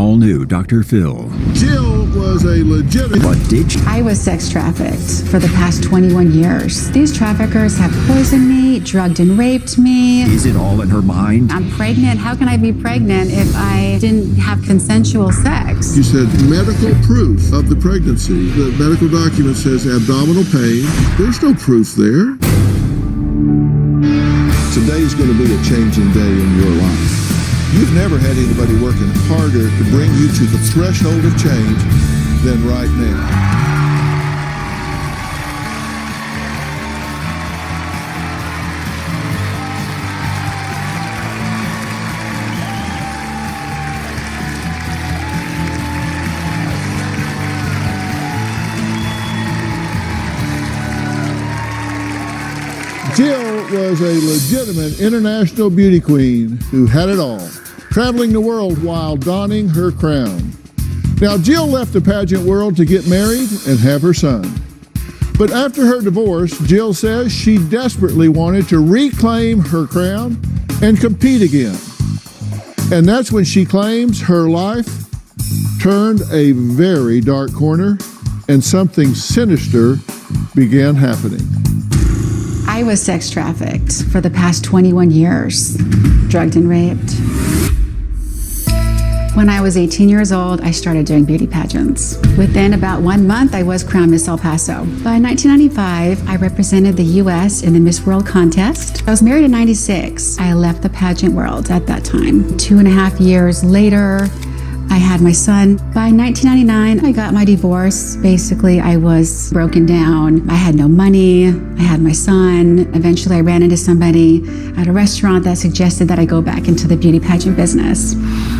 all-new Dr. Phil. Jill was a legitimate... What did I was sex trafficked for the past 21 years. These traffickers have poisoned me, drugged and raped me. Is it all in her mind? I'm pregnant. How can I be pregnant if I didn't have consensual sex? You said medical proof of the pregnancy. The medical document says abdominal pain. There's no proof there. Today's going to be a changing day in your life. You've never had anybody working harder to bring you to the threshold of change than right now. Jill was a legitimate international beauty queen who had it all, traveling the world while donning her crown. Now, Jill left the pageant world to get married and have her son. But after her divorce, Jill says she desperately wanted to reclaim her crown and compete again. And that's when she claims her life turned a very dark corner and something sinister began happening. I was sex trafficked for the past 21 years, drugged and raped. When I was 18 years old, I started doing beauty pageants. Within about 1 month, I was crowned Miss El Paso. By 1995, I represented the U.S. in the Miss World contest. I was married in 96. I left the pageant world at that time. 2.5 years later, I had my son. By 1999, I got my divorce. Basically, I was broken down. I had no money. I had my son. Eventually, I ran into somebody at a restaurant that suggested that I go back into the beauty pageant business.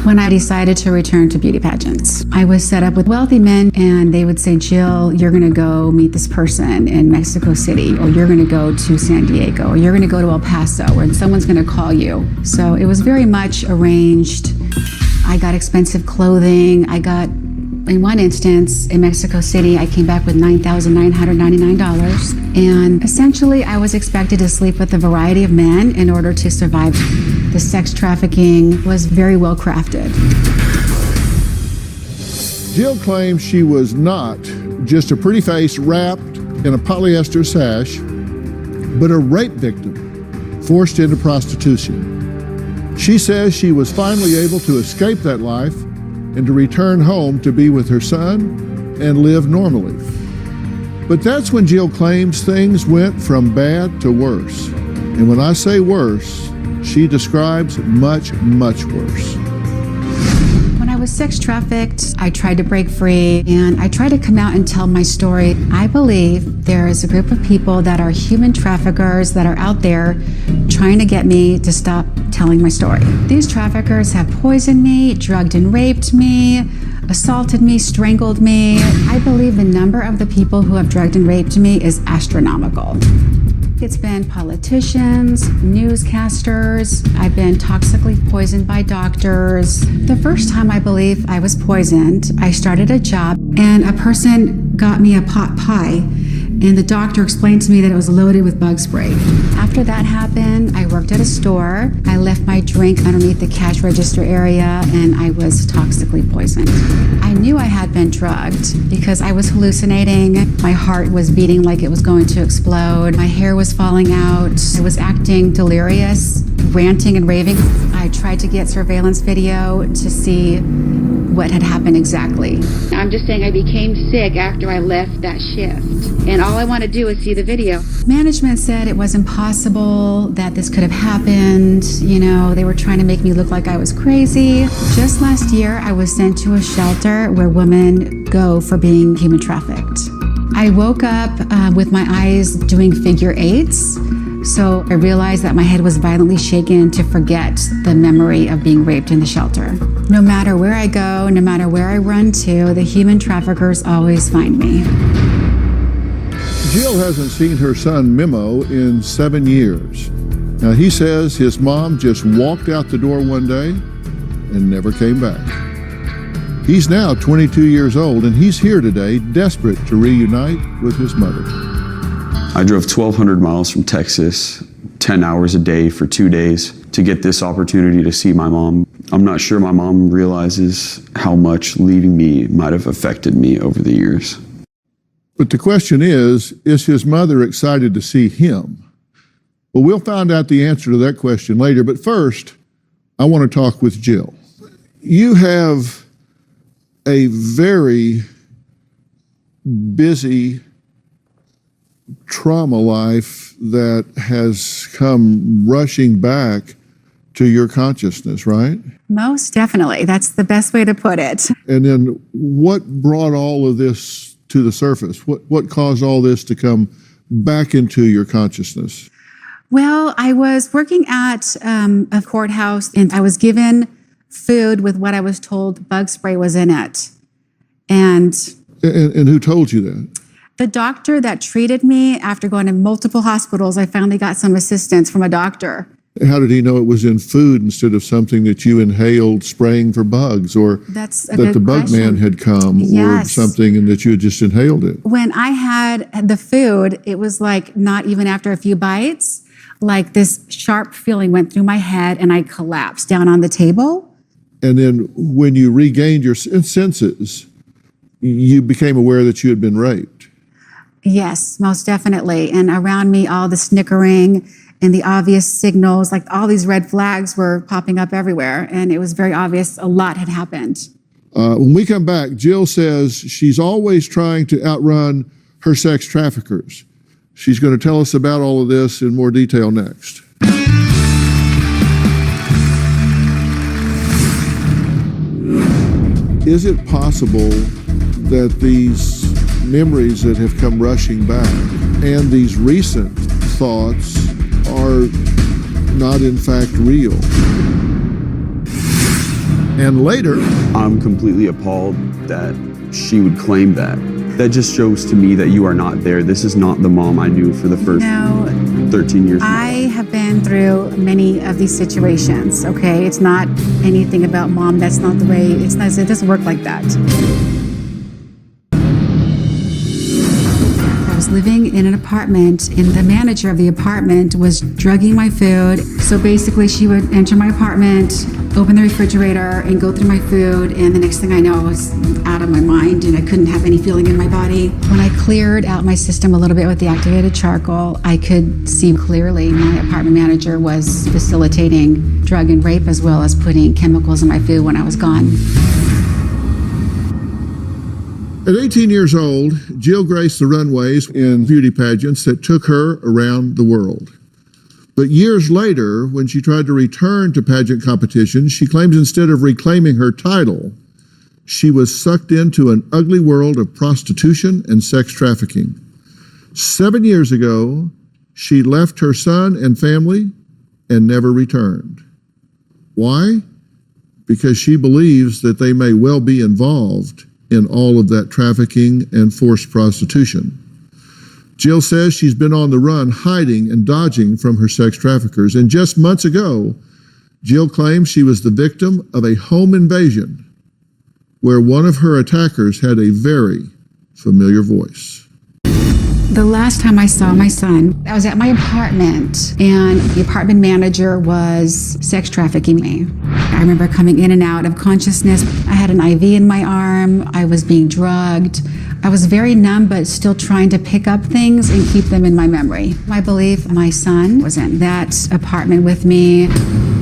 When I decided to return to beauty pageants, I was set up with wealthy men, and they would say, Jill, you're going to go meet this person in Mexico City, or you're going to go to San Diego, or you're going to go to El Paso, or someone's going to call you. So it was very much arranged. I got expensive clothing. I got, in one instance, in Mexico City, I came back with $9,999. And essentially, I was expected to sleep with a variety of men in order to survive. The sex trafficking was very well crafted. Jill claims she was not just a pretty face wrapped in a polyester sash, but a rape victim forced into prostitution. She says she was finally able to escape that life and to return home to be with her son and live normally. But that's when Jill claims things went from bad to worse. And when I say worse, she describes much, much worse. When I was sex trafficked, I tried to break free, and I tried to come out and tell my story. I believe there is a group of people that are human traffickers that are out there trying to get me to stop telling my story. These traffickers have poisoned me, drugged and raped me, assaulted me, strangled me. I believe the number of the people who have drugged and raped me is astronomical. It's been politicians, newscasters. I've been toxically poisoned by doctors. The first time I believe I was poisoned, I started a job and a person got me a pot pie, and the doctor explained to me that it was loaded with bug spray. After that happened, I worked at a store. I left my drink underneath the cash register area, and I was toxically poisoned. I knew I had been drugged because I was hallucinating. My heart was beating like it was going to explode. My hair was falling out. I was acting delirious, ranting and raving. I tried to get surveillance video to see what had happened exactly. I'm just saying I became sick after I left that shift, and all I want to do is see the video. Management said it was impossible that this could have happened. You know, they were trying to make me look like I was crazy. Just last year, I was sent to a shelter where women go for being human trafficked. I woke up with my eyes doing figure eights. So I realized that my head was violently shaken to forget the memory of being raped in the shelter. No matter where I go, no matter where I run to, the human traffickers always find me. Jill hasn't seen her son Memo in 7 years. Now, he says his mom just walked out the door one day and never came back. He's now 22 years old, and he's here today, desperate to reunite with his mother. I drove 1,200 miles from Texas, 10 hours a day for 2 days to get this opportunity to see my mom. I'm not sure my mom realizes how much leaving me might have affected me over the years. But the question is his mother excited to see him? Well, we'll find out the answer to that question later. But first, I want to talk with Jill. You have a very busy trauma life that has come rushing back to your consciousness, right? Most definitely. That's the best way to put it. And then what brought all of this to the surface? What caused all this to come back into your consciousness? Well, I was working at a courthouse and I was given food with what I was told bug spray was in it. And who told you that? the doctor that treated me, after going to multiple hospitals, I finally got some assistance from a doctor. How did he know it was in food instead of something that you inhaled spraying for bugs, or That's a that good the bug question. man had come, or Yes. something, and that you had just inhaled it? When I had the food, it was like not even after a few bites, like this sharp feeling went through my head and I collapsed down on the table. And then when you regained your senses, you became aware that you had been raped. Yes, most definitely. And around me, all the snickering and the obvious signals, like all these red flags were popping up everywhere. And it was very obvious a lot had happened. When we come back, Jill says she's always trying to outrun her sex traffickers. She's going to tell us about all of this in more detail next. Is it possible that these memories that have come rushing back and these recent thoughts are not in fact real? And later, I'm completely appalled that she would claim that. That just shows to me that you are not there. This is not the mom I knew for the first 13 years. I have been through many of these situations, okay? It's not anything about mom. That's not the way, it doesn't work like that. I was living in an apartment and the manager of the apartment was drugging my food. So basically she would enter my apartment, open the refrigerator and go through my food, and the next thing I know I was out of my mind and I couldn't have any feeling in my body. When I cleared out my system a little bit with the activated charcoal, I could see clearly my apartment manager was facilitating drug and rape as well as putting chemicals in my food when I was gone. at 18 years old, Jill graced the runways in beauty pageants that took her around the world. But years later, when she tried to return to pageant competitions, she claims instead of reclaiming her title, she was sucked into an ugly world of prostitution and sex trafficking. 7 years ago, she left her son and family and never returned. Why? Because she believes that they may well be involved in all of that trafficking and forced prostitution. Jill says she's been on the run, hiding and dodging from her sex traffickers. And just months ago, Jill claims she was the victim of a home invasion where one of her attackers had a very familiar voice. The last time I saw my son, I was at my apartment and the apartment manager was sex trafficking me. I remember coming in and out of consciousness. I had an IV in my arm. I was being drugged. I was very numb, but still trying to pick up things and keep them in my memory. I believe my son was in that apartment with me.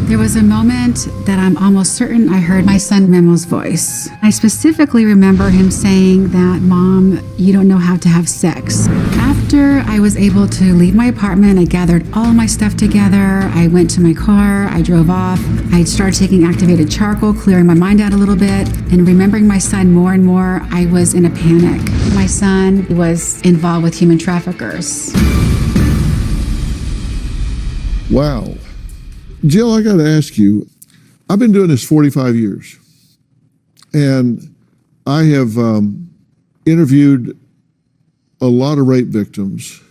There was a moment that I'm almost certain I heard my son Memo's voice. I specifically remember him saying that, "Mom, you don't know how to have sex." After I was able to leave my apartment, I gathered all my stuff together. I went to my car, I drove off. I started taking activated charcoal, clearing my mind out a little bit, and remembering my son more and more. I was in a panic. My son was involved with human traffickers. Wow. Jill, I got to ask you, I've been doing this 45 years, and I have interviewed a lot of rape victims,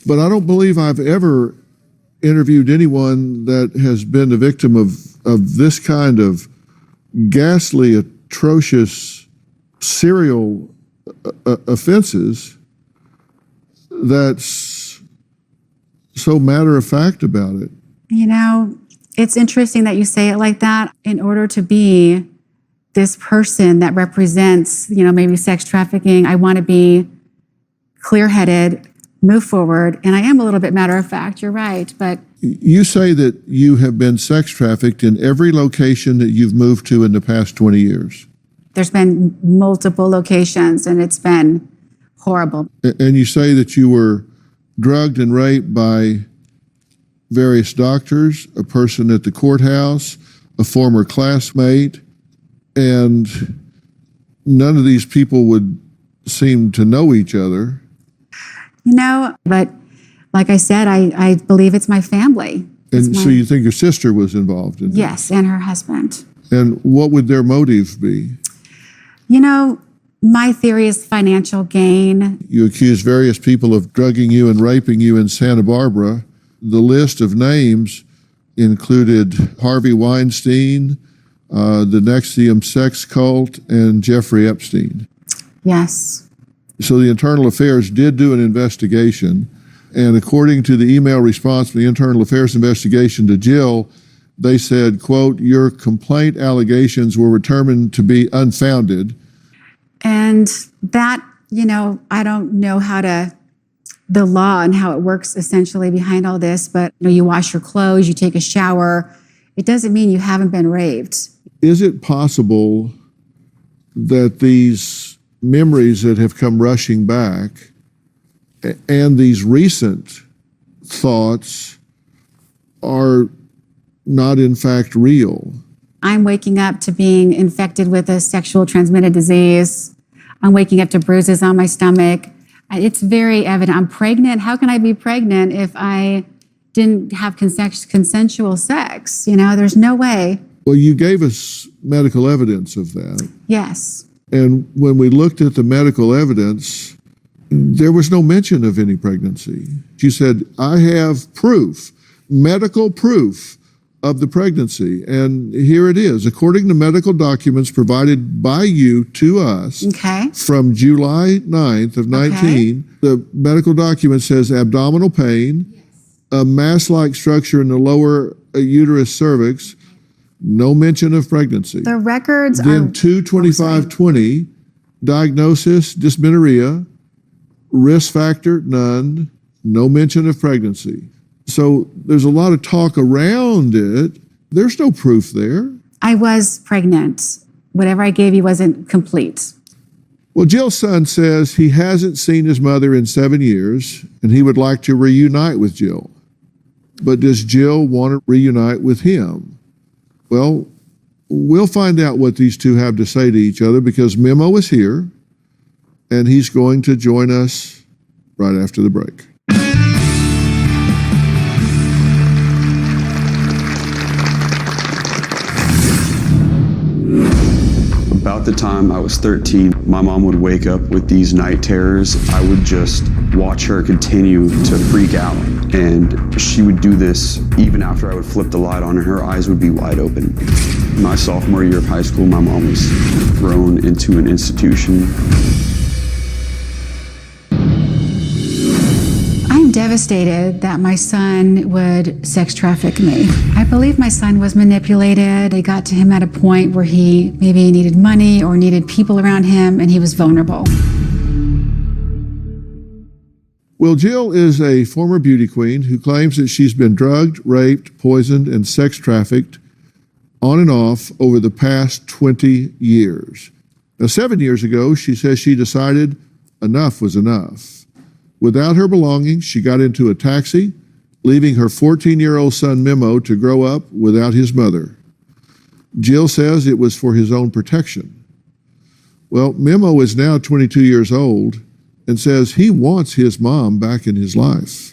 but I don't believe I've ever interviewed anyone that has been the victim of this kind of ghastly, atrocious serial offenses that's so matter of fact about it. You know, It's interesting that you say it like that. In order to be this person that represents, maybe sex trafficking, I want to be clear-headed, move forward. And I am a little bit matter of fact, you're right. But you say that you have been sex trafficked in every location that you've moved to in the past 20 years. There's been multiple locations and it's been horrible. And you say that you were drugged and raped by various doctors, a person at the courthouse, a former classmate, and none of these people would seem to know each other. But like I said, I believe it's my family. And so you think your sister was involved in this? Yes, and her husband. And what would their motive be? My theory is financial gain. You accuse various people of drugging you and raping you in Santa Barbara. The list of names included Harvey Weinstein, the NXIVM sex cult, and Jeffrey Epstein. Yes. So the Internal Affairs did do an investigation, and according to the email response from the Internal Affairs investigation to Jill, they said, quote, "Your complaint allegations were determined to be unfounded." And that, I don't know the law and how it works essentially behind all this, but you wash your clothes, you take a shower. It doesn't mean you haven't been raped. Is it possible that these memories that have come rushing back and these recent thoughts are not in fact real? I'm waking up to being infected with a sexual transmitted disease. I'm waking up to bruises on my stomach. It's very evident. I'm pregnant. How can I be pregnant if I didn't have consensual sex? There's no way. Well, you gave us medical evidence of that. Yes. And when we looked at the medical evidence, there was no mention of any pregnancy. She said, "I have proof, medical proof of the pregnancy." And here it is. According to medical documents provided by you to us from July 9th of 19, the medical document says abdominal pain, a mass-like structure in the lower uterus cervix, no mention of pregnancy. The records are... Then 22520, diagnosis, dysmenorrhea, risk factor, none, no mention of pregnancy. So there's a lot of talk around it. There's no proof there. I was pregnant. Whatever I gave you wasn't complete. Well, Jill's son says he hasn't seen his mother in 7 years, and he would like to reunite with Jill. But does Jill want to reunite with him? Well, we'll find out what these two have to say to each other because Memo is here, and he's going to join us right after the break. About the time I was 13, my mom would wake up with these night terrors. I would just watch her continue to freak out. And she would do this even after I would flip the light on and her eyes would be wide open. My sophomore year of high school, my mom was thrown into an institution. I'm devastated that my son would sex traffic me. I believe my son was manipulated. They got to him at a point where he maybe needed money or needed people around him, and he was vulnerable. Well, Jill is a former beauty queen who claims that she's been drugged, raped, poisoned, and sex trafficked on and off over the past 20 years. Now, 7 years ago, she says she decided enough was enough. Without her belongings, she got into a taxi, leaving her 14-year-old son Memo to grow up without his mother. Jill says it was for his own protection. Well, Memo is now 22 years old and says he wants his mom back in his life.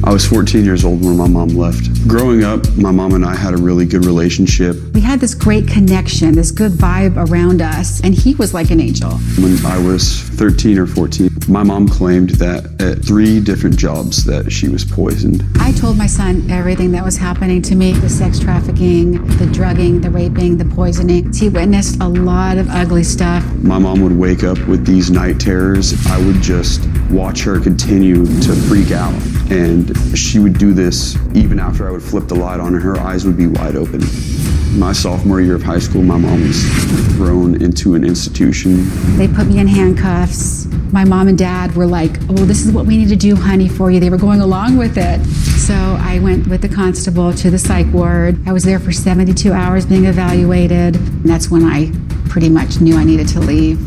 I was 14 years old when my mom left. Growing up, my mom and I had a really good relationship. We had this great connection, this good vibe around us, and he was like an angel. When I was 13 or 14, my mom claimed that at 3 different jobs that she was poisoned. I told my son everything that was happening to me, the sex trafficking, the drugging, the raping, the poisoning. He witnessed a lot of ugly stuff. My mom would wake up with these night terrors. I would just watch her continue to freak out. And she would do this even after I would flip the light on and her eyes would be wide open. My sophomore year of high school, my mom was thrown into an institution. They put me in handcuffs. My mom and dad were like, oh, this is what we need to do, honey, for you. They were going along with it. So I went with the constable to the psych ward. I was there for 72 hours being evaluated. And that's when I pretty much knew I needed to leave.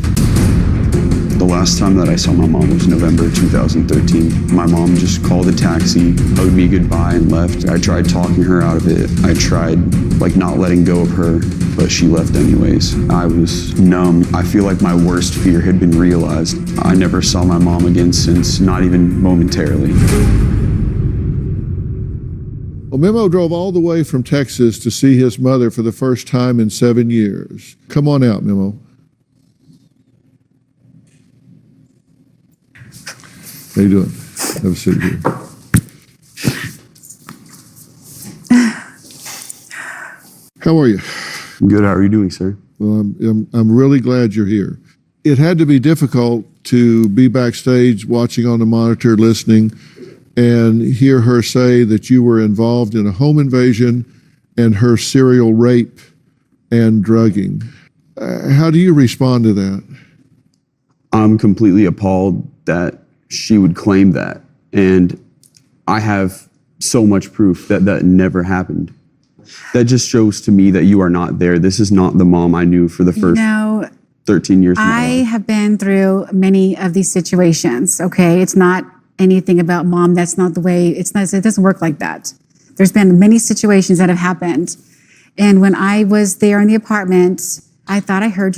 The last time that I saw my mom was November 2013. My mom just called a taxi, hugged me goodbye, and left. I tried talking her out of it. I tried not letting go of her, but she left anyways. I was numb. I feel like my worst fear had been realized. I never saw my mom again since, not even momentarily. Well, Memo drove all the way from Texas to see his mother for the first time in 7 years. Come on out, Memo. How you doing? Have a seat here. How are you? Good. How are you doing, sir? Well, I'm really glad you're here. It had to be difficult to be backstage watching on the monitor, listening, and hear her say that you were involved in a home invasion and her serial rape and drugging. How do you respond to that? I'm completely appalled that she would claim that. And I have so much proof that that never happened. That just shows to me that you are not there. This is not the mom I knew for the first 13 years of my I life. have been through many of these situations, okay? It's not anything about mom. That's not the way, it doesn't work like that. There's been many situations that have happened. And when I was there in the apartment, I thought I heard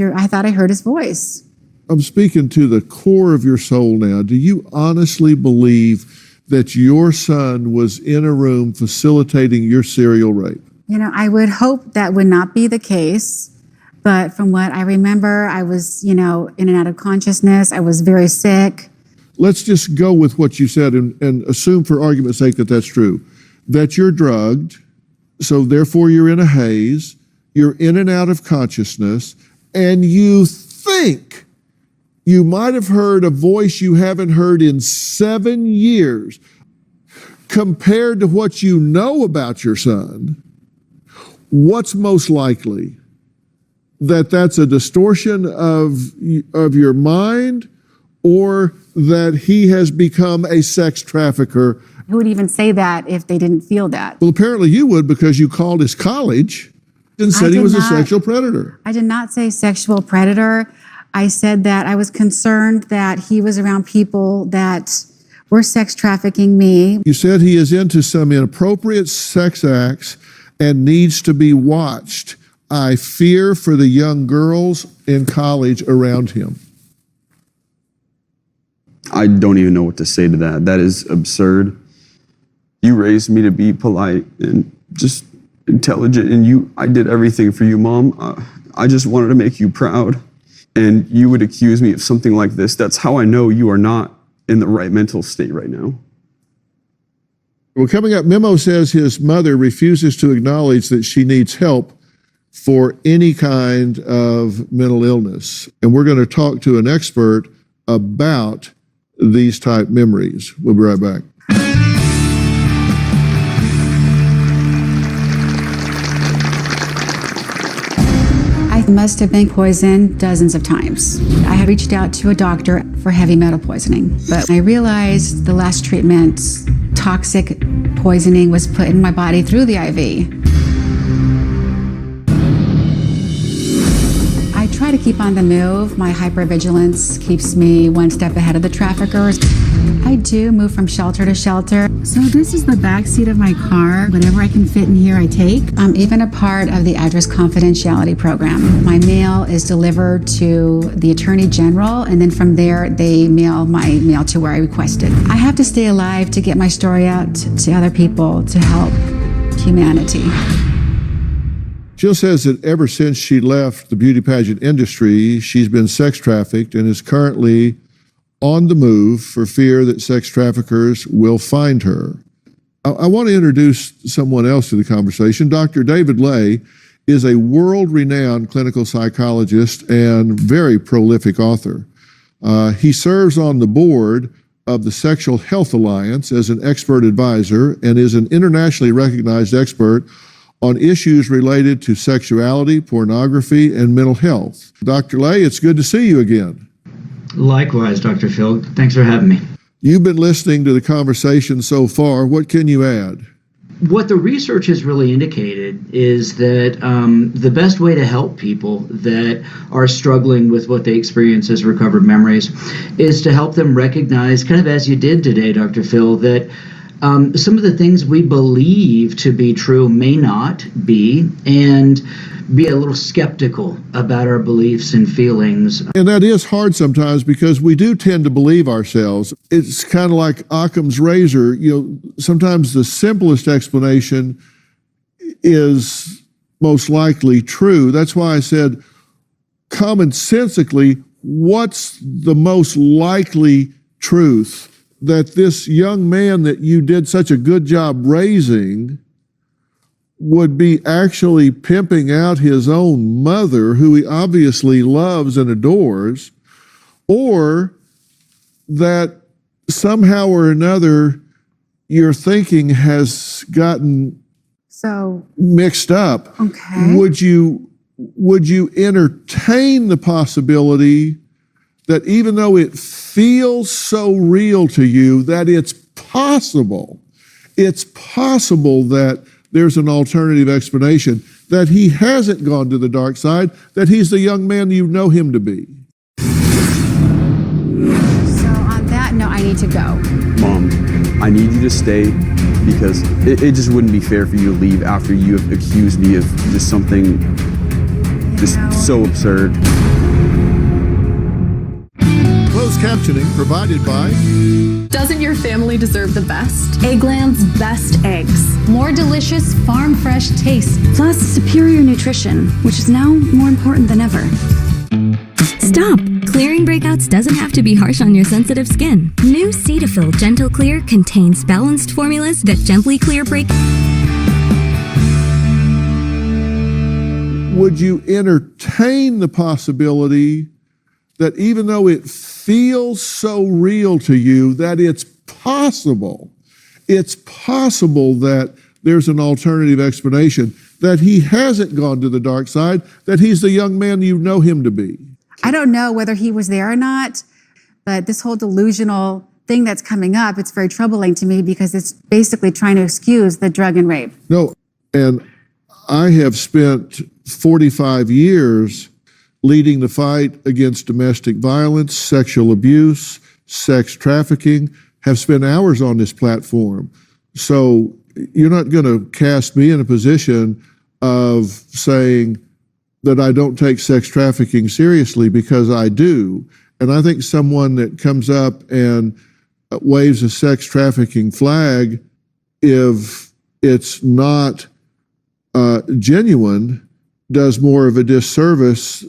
his voice. I'm speaking to the core of your soul now. Do you honestly believe that your son was in a room facilitating your serial rape? You know, I would hope that would not be the case. But from what I remember, I was, in and out of consciousness. I was very sick. Let's just go with what you said and assume for argument's sake that that's true. That you're drugged, so therefore you're in a haze, you're in and out of consciousness, and you think you might have heard a voice you haven't heard in 7 years. Compared to what you know about your son, what's most likely? That that's a distortion of your mind, or that he has become a sex trafficker? Who would even say that if they didn't feel that? Well, apparently you would, because you called his college and said he was a sexual predator. I did not say sexual predator. I said that I was concerned that he was around people that were sex trafficking me. You said he is into some inappropriate sex acts and needs to be watched. I fear for the young girls in college around him. I don't even know what to say to that. That is absurd. You raised me to be polite and just intelligent, and I did everything for you, Mom. I just wanted to make you proud. And you would accuse me of something like this. That's how I know you are not in the right mental state right now. Well, coming up, Memo says his mother refuses to acknowledge that she needs help for any kind of mental illness. And we're going to talk to an expert about these type memories. We'll be right back. I must have been poisoned dozens of times. I had reached out to a doctor for heavy metal poisoning, but I realized the last treatment, toxic poisoning, was put in my body through the IV. I try to keep on the move. My hypervigilance keeps me one step ahead of the traffickers. I do move from shelter to shelter. So this is the back seat of my car. Whatever I can fit in here, I take. I'm even a part of the address confidentiality program. My mail is delivered to the Attorney General, and then from there, they mail my mail to where I requested. I have to stay alive to get my story out to other people to help humanity. Jill says that ever since she left the beauty pageant industry, she's been sex trafficked and is currently on the move for fear that sex traffickers will find her. I want to introduce someone else to the conversation. Dr. David Lay is a world-renowned clinical psychologist and very prolific author. He serves on the board of the Sexual Health Alliance as an expert advisor and is an internationally recognized expert on issues related to sexuality, pornography, and mental health. Dr. Lay, it's good to see you again. Likewise, Dr. Phil. Thanks for having me. You've been listening to the conversation so far. What can you add? What the research has really indicated is that the best way to help people that are struggling with what they experience as recovered memories is to help them recognize, kind of as you did today, Dr. Phil, that some of the things we believe to be true may not be, and be a little skeptical about our beliefs and feelings. And that is hard sometimes because we do tend to believe ourselves. It's kind of like Occam's razor. Sometimes the simplest explanation is most likely true. That's why I said commonsensically, what's the most likely truth? That this young man that you did such a good job raising would be actually pimping out his own mother, who he obviously loves and adores, or that somehow or another your thinking has gotten mixed up. Okay. Would you entertain the possibility that even though it feels so real to you, that it's possible that there's an alternative explanation, that he hasn't gone to the dark side, that he's the young man you know him to be? So on that note, I need to go. Mom, I need you to stay because it just wouldn't be fair for you to leave after you have accused me of just something so absurd. Closed captioning provided by... Doesn't your family deserve the best? Eggland's best eggs. More delicious, farm-fresh taste. Plus superior nutrition, which is now more important than ever. Stop! Clearing breakouts doesn't have to be harsh on your sensitive skin. New Cetaphil Gentle Clear contains balanced formulas that gently clear break. Would you entertain the possibility that even though it feels so real to you, that it's possible that there's an alternative explanation, that he hasn't gone to the dark side, that he's the young man you know him to be? I don't know whether he was there or not, but this whole delusional thing that's coming up, it's very troubling to me because it's basically trying to excuse the drug and rape. No, and I have spent 45 years leading the fight against domestic violence, sexual abuse, sex trafficking, have spent hours on this platform. So you're not going to cast me in a position of saying that I don't take sex trafficking seriously, because I do. And I think someone that comes up and waves a sex trafficking flag, if it's not genuine, does more of a disservice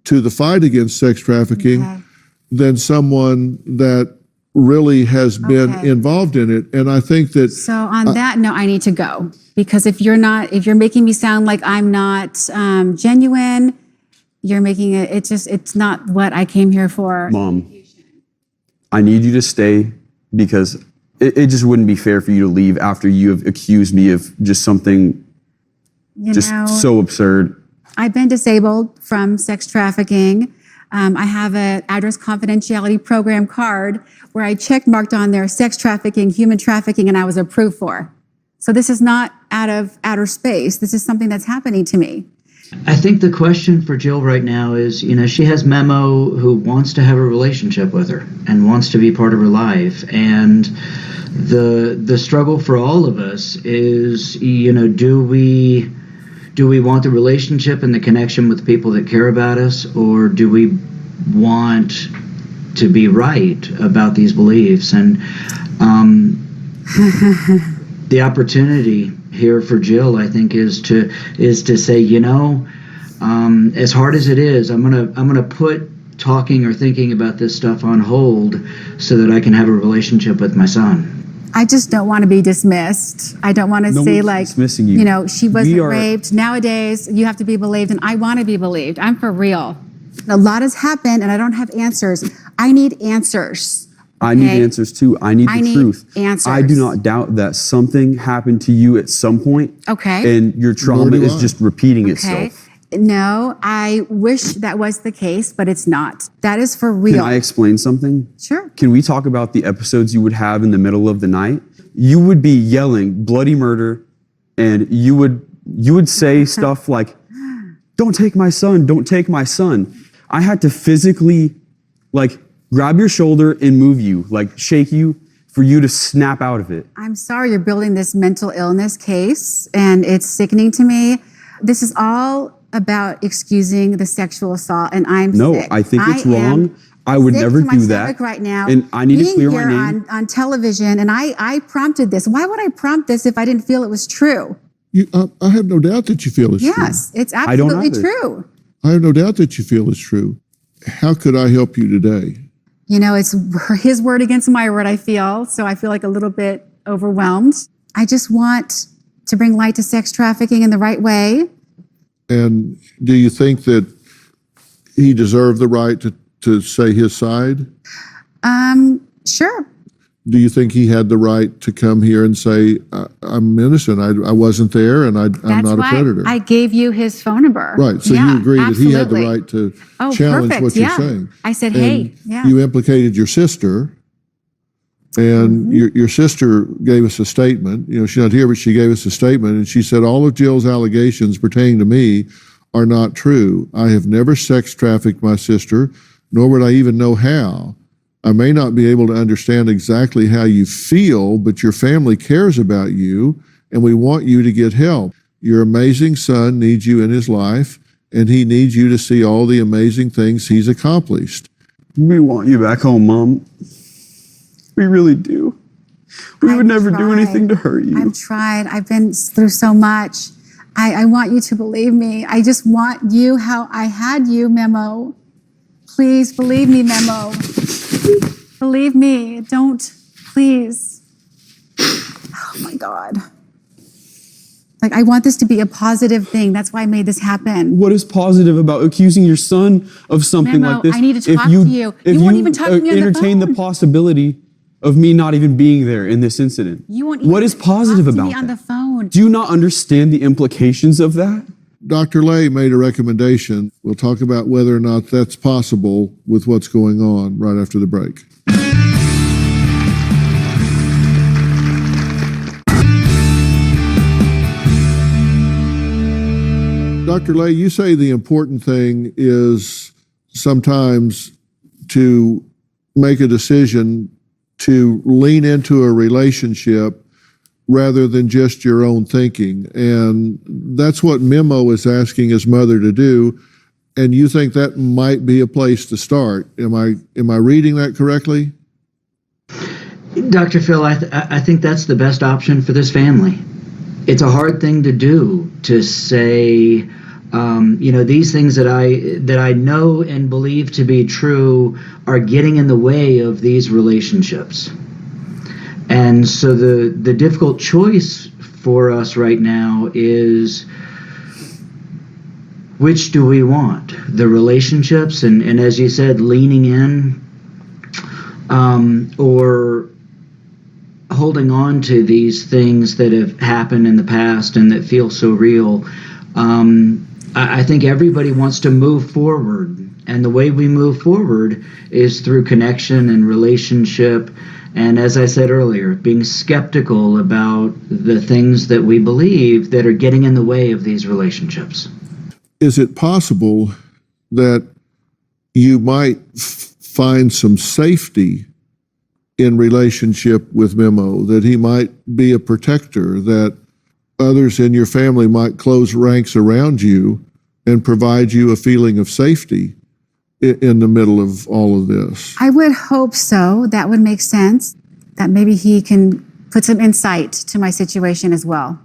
to the fight against sex trafficking than someone that really has been involved in it. And I think that... So on that note, I need to go, because if you're making me sound like I'm not genuine, you're making it's not what I came here for. Mom, I need you to stay because it just wouldn't be fair for you to leave after you have accused me of just something so absurd. I've been disabled from sex trafficking. I have an address confidentiality program card where I check marked on there sex trafficking, human trafficking, and I was approved for. So this is not out of outer space. This is something that's happening to me. I think the question for Jill right now is, she has Memo who wants to have a relationship with her and wants to be part of her life. And the struggle for all of us is, do we want the relationship and the connection with people that care about us, or do we want to be right about these beliefs? And the opportunity here for Jill, I think, is to say, as hard as it is, I'm gonna put talking or thinking about this stuff on hold so that I can have a relationship with my son. I just don't want to be dismissed. I don't want to say dismissing you. She wasn't raped. Nowadays, you have to be believed, and I want to be believed. I'm for real. A lot has happened, and I don't have answers. I need answers. I need Okay? answers too. I need the truth. Answers. I do not doubt that something happened to you at some point. Okay. And your trauma Nor do is I. just repeating Okay. itself. No, I wish that was the case, but it's not. That is for Can real. I explain something? Sure. Can we talk about the episodes you would have in the middle of the night? You would be yelling bloody murder, and you would say stuff like, "Don't take my son, don't take my son." I had to physically like grab your shoulder and move you, like shake you for you to snap out of it. I'm sorry you're building this mental illness case, and it's sickening to me. This is all about excusing the sexual assault, and I'm No, sick. I think it's am wrong. I would sick never to my do stomach that. right now. And I need to Being clear my here name. on television, and I prompted this. Why would I prompt this if I didn't feel it was true? I have no doubt that you feel it's true. Yes, it's don't absolutely either. true. I have no doubt that you feel it's true. How could I help you today? You know, it's his word against my word, I feel. So I feel like a little bit overwhelmed. I just want to bring light to sex trafficking in the right way. And do you think that he deserved the right to say his side? Sure. Do you think he had the right to come here and say, I'm innocent, I wasn't there, and I'm That's not a why predator? I gave you his phone number. Right, so Yeah, you agree that he had the absolutely. right to Oh, challenge perfect, what you're yeah. saying. I said, And hey, yeah. you implicated your sister, and your sister gave us a statement. You know, she's not here, but she gave us a statement, and she said, all of Jill's allegations pertaining to me are not true. I have never sex trafficked my sister, nor would I even know how. I may not be able to understand exactly how you feel, but your family cares about you, and we want you to get help. Your amazing son needs you in his life, and he needs you to see all the amazing things he's accomplished. We want you back home, Mom. We really do. We would never do anything to hurt you. I've tried. I've been through so much. I want you to believe me. I just want you how I had you, Memo. Please believe me, Memo. Believe me. Don't, please. Oh my God. Like, I want this to be a positive thing. That's why I made this happen. What is positive about accusing your son of something Memo, like this? I need to If talk to you. If You won't even talk to me on the entertain the phone. possibility of me not even being there in this incident. You won't What even is positive talk to about me on that? the phone. Do you not understand the implications of that? Dr. Lay made a recommendation. We'll talk about whether or not that's possible with what's going on right after the break. Dr. Lay, you say the important thing is sometimes to make a decision to lean into a relationship rather than just your own thinking. And that's what Memo is asking his mother to do. And you think that might be a place to start. Am I reading that correctly? Dr. Phil, I think that's the best option for this family. It's a hard thing to do, to say, these things that I know and believe to be true are getting in the way of these relationships. And so the difficult choice for us right now is, which do we want? The relationships and as you said, leaning in, or holding on to these things that have happened in the past and that feel so real. I think everybody wants to move forward, and the way we move forward is through connection and relationship. And as I said earlier, being skeptical about the things that we believe that are getting in the way of these relationships. Is it possible that you might find some safety in relationship with Memo, that he might be a protector, that others in your family might close ranks around you and provide you a feeling of safety in the middle of all of this? I would hope so. That would make sense. That maybe he can put some insight to my situation as well.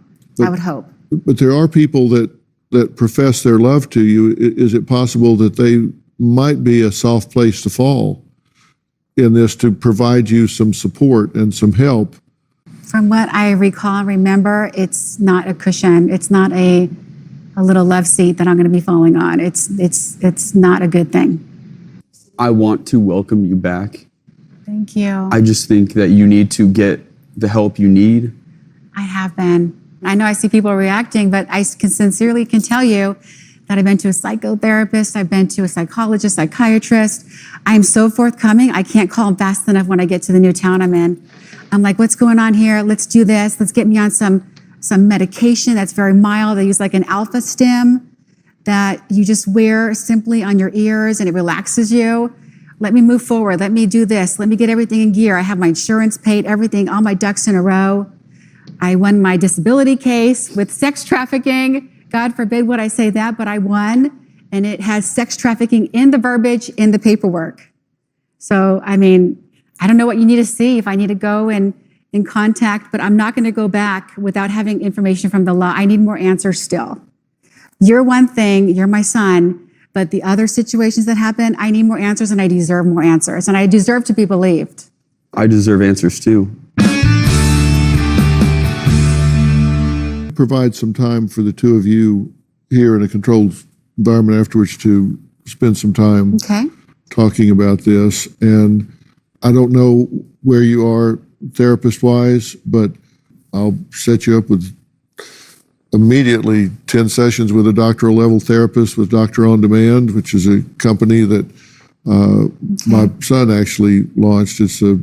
I would hope. But there are people that profess their love to you. Is it possible that they might be a soft place to fall in this, to provide you some support and some help? From what I recall and remember, it's not a cushion. It's not a little love seat that I'm going to be falling on. It's not a good thing. I want to welcome you back Thank you. I just think that you need to get the help you need. I have been. I know I see people reacting, but I sincerely can tell you that I've been to a psychotherapist, I've been to a psychologist, psychiatrist. I'm so forthcoming. I can't call them fast enough when I get to the new town I'm in. I'm like, what's going on here? Let's do this. Let's get me on some medication that's very mild. They use like an alpha stim that you just wear simply on your ears and it relaxes you. Let me move forward. Let me do this. Let me get everything in gear. I have my insurance paid, everything, all my ducks in a row. I won my disability case with sex trafficking. God forbid would I say that, but I won. And it has sex trafficking in the verbiage, in the paperwork. So, I mean, I don't know what you need to see, if I need to go and in contact, but I'm not going to go back without having information from the law. I need more answers still. You're one thing, you're my son, but the other situations that happen, I need more answers and I deserve more answers. And I deserve to be believed. I deserve answers too. Provide some time for the two of you here in a controlled environment afterwards to spend some time talking about this. And I don't know where you are therapist-wise, but I'll set you up with immediately 10 sessions with a doctoral level therapist with Doctor On Demand, which is a company that my son actually launched. It's a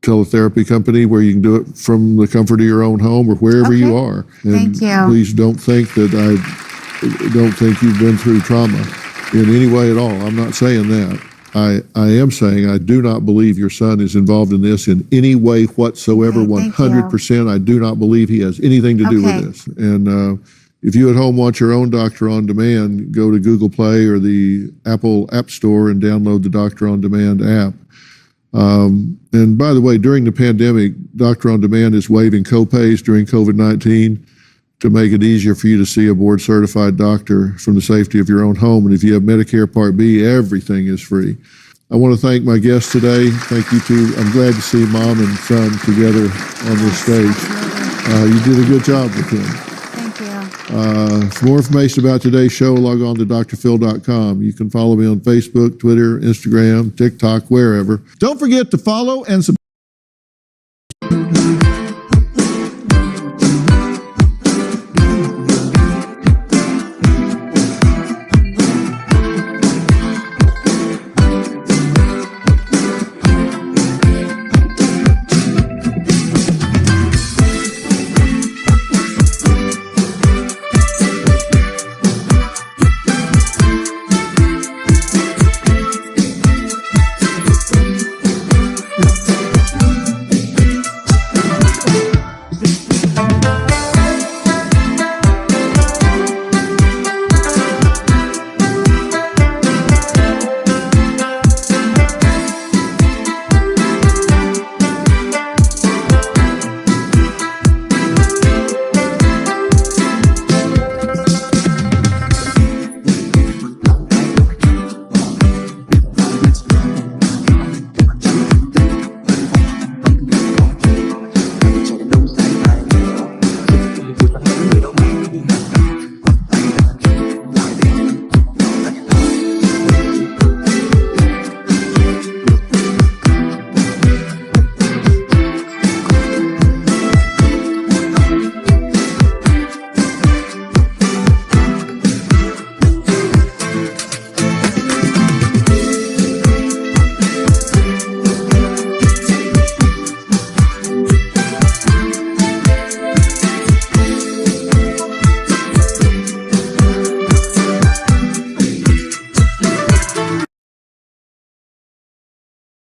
teletherapy company where you can do it from the comfort of your own home or wherever you are. And Thank you. Please don't think that I don't think you've been through trauma in any way at all. I'm not saying that. I am saying I do not believe your son is involved in this in any way whatsoever. 100%. I do not believe he has anything to do with this. And if you at home want your own Doctor On Demand, go to Google Play or the Apple App Store and download the Doctor On Demand app. And by the way, during the pandemic, Doctor On Demand is waiving copays during COVID-19 to make it easier for you to see a board-certified doctor from the safety of your own home. And if you have Medicare Part B, everything is free. I want to thank my guests today. Thank you too. I'm glad to see mom and son together on this stage. You did a good job with him. Thank you. For more information about today's show, log on to drphil.com. You can follow me on Facebook, Twitter, Instagram, TikTok, wherever. Don't forget to follow and subscribe.